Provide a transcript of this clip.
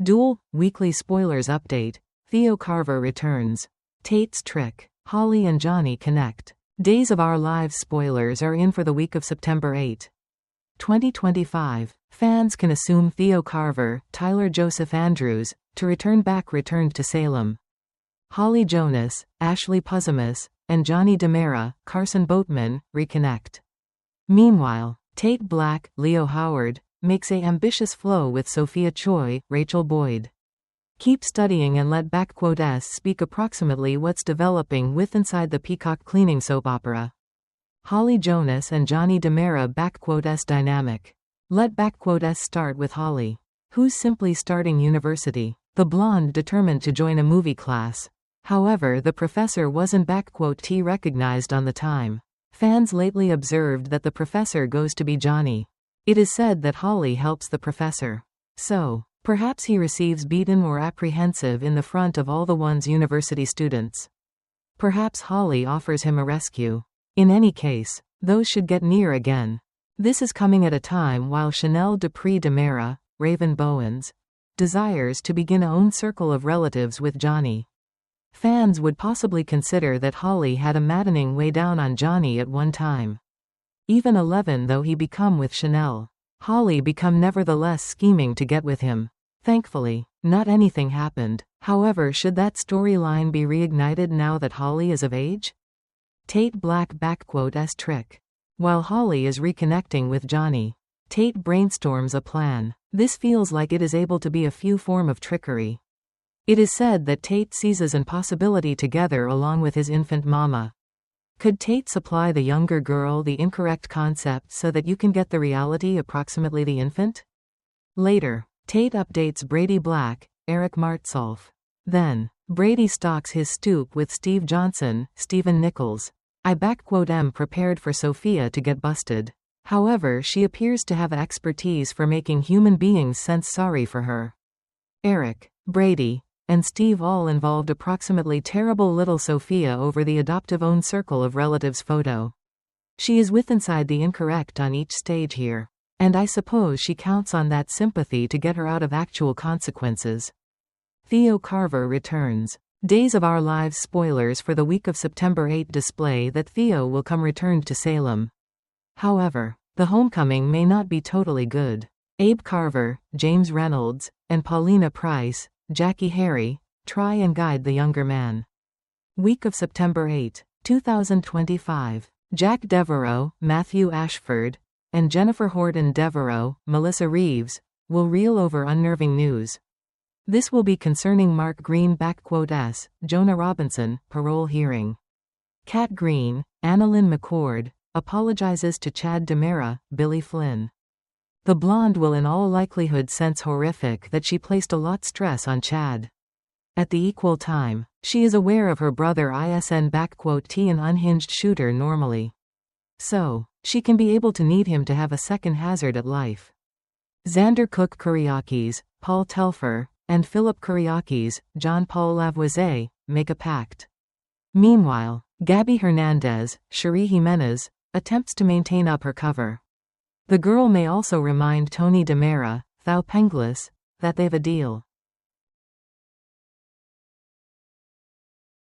Dual Weekly Spoilers Update. Theo Carver returns. Tate's trick. Holly and Johnny connect. Days of Our Lives spoilers are in for the week of September 8, 2025. Fans can assume Theo Carver, Tyler Joseph Andrews, to returned to Salem. Holly Jonas, Ashley Puzimus, and Johnny DiMera, Carson Boatman, reconnect. Meanwhile, Tate Black, Leo Howard, makes a ambitious flow with Sophia Choi, Rachel Boyd. Keep studying and let *s speak approximately what's developing with inside the Peacock cleaning soap opera. Holly Jonas and Johnny DiMera *s dynamic. Let *s start with Holly, who's simply starting university. The blonde determined to join a movie class. However, the professor wasn't *t recognized on the time. Fans lately observed that the professor goes to be Johnny. It is said that Holly helps the professor. So, perhaps he receives beaten or apprehensive in the front of all the one's university students. Perhaps Holly offers him a rescue. In any case, those should get near again. This is coming at a time while Chanel Dupree DiMera, Raven Bowens, desires to begin a own circle of relatives with Johnny. Fans would possibly consider that Holly had a maddening way down on Johnny at one time. Even 11 though he become with Chanel, Holly become nevertheless scheming to get with him. Thankfully, not anything happened. However, should that storyline be reignited now that Holly is of age? Tate Black *s trick. While Holly is reconnecting with Johnny, Tate brainstorms a plan. This feels like it is able to be a few form of trickery. It is said that Tate seizes an possibility together along with his infant mama. Could Tate supply the younger girl the incorrect concept so that you can get the reality approximately the infant? Later, Tate updates Brady Black, Eric Martsolf. Then, Brady stalks his stoop with Steve Johnson, Stephen Nichols. I am prepared for Sophia to get busted. However, she appears to have expertise for making human beings sense sorry for her. Eric, Brady, and Steve all involved approximately terrible little Sophia over the adoptive own circle of relatives photo. She is with inside the incorrect on each stage here. And I suppose she counts on that sympathy to get her out of actual consequences. Theo Carver returns. Days of Our Lives spoilers for the week of September 8 display that Theo will come returned to Salem. However, the homecoming may not be totally good. Abe Carver, James Reynolds, and Paulina Price, Jackie Harry, try and guide the younger man. Week of September 8, 2025. Jack Devereaux, Matthew Ashford, and Jennifer Horton Devereaux, Melissa Reeves, will reel over unnerving news. This will be concerning Mark Green *s, Jonah Robinson, parole hearing. Kat Green, Annalyn McCord, apologizes to Chad DiMera, Billy Flynn. The blonde will in all likelihood sense horrific that she placed a lot stress on Chad. At the equal time, she is aware of her brother ISN *t an unhinged shooter normally. So, she can be able to need him to have a second hazard at life. Xander Cook Kuriakis, Paul Telfer, and Philip Kuriakis, John Paul Lavoisier, make a pact. Meanwhile, Gabby Hernandez, Cherie Jimenez, attempts to maintain up her cover. The girl may also remind Tony DiMera, Thou Penglis, that they've a deal.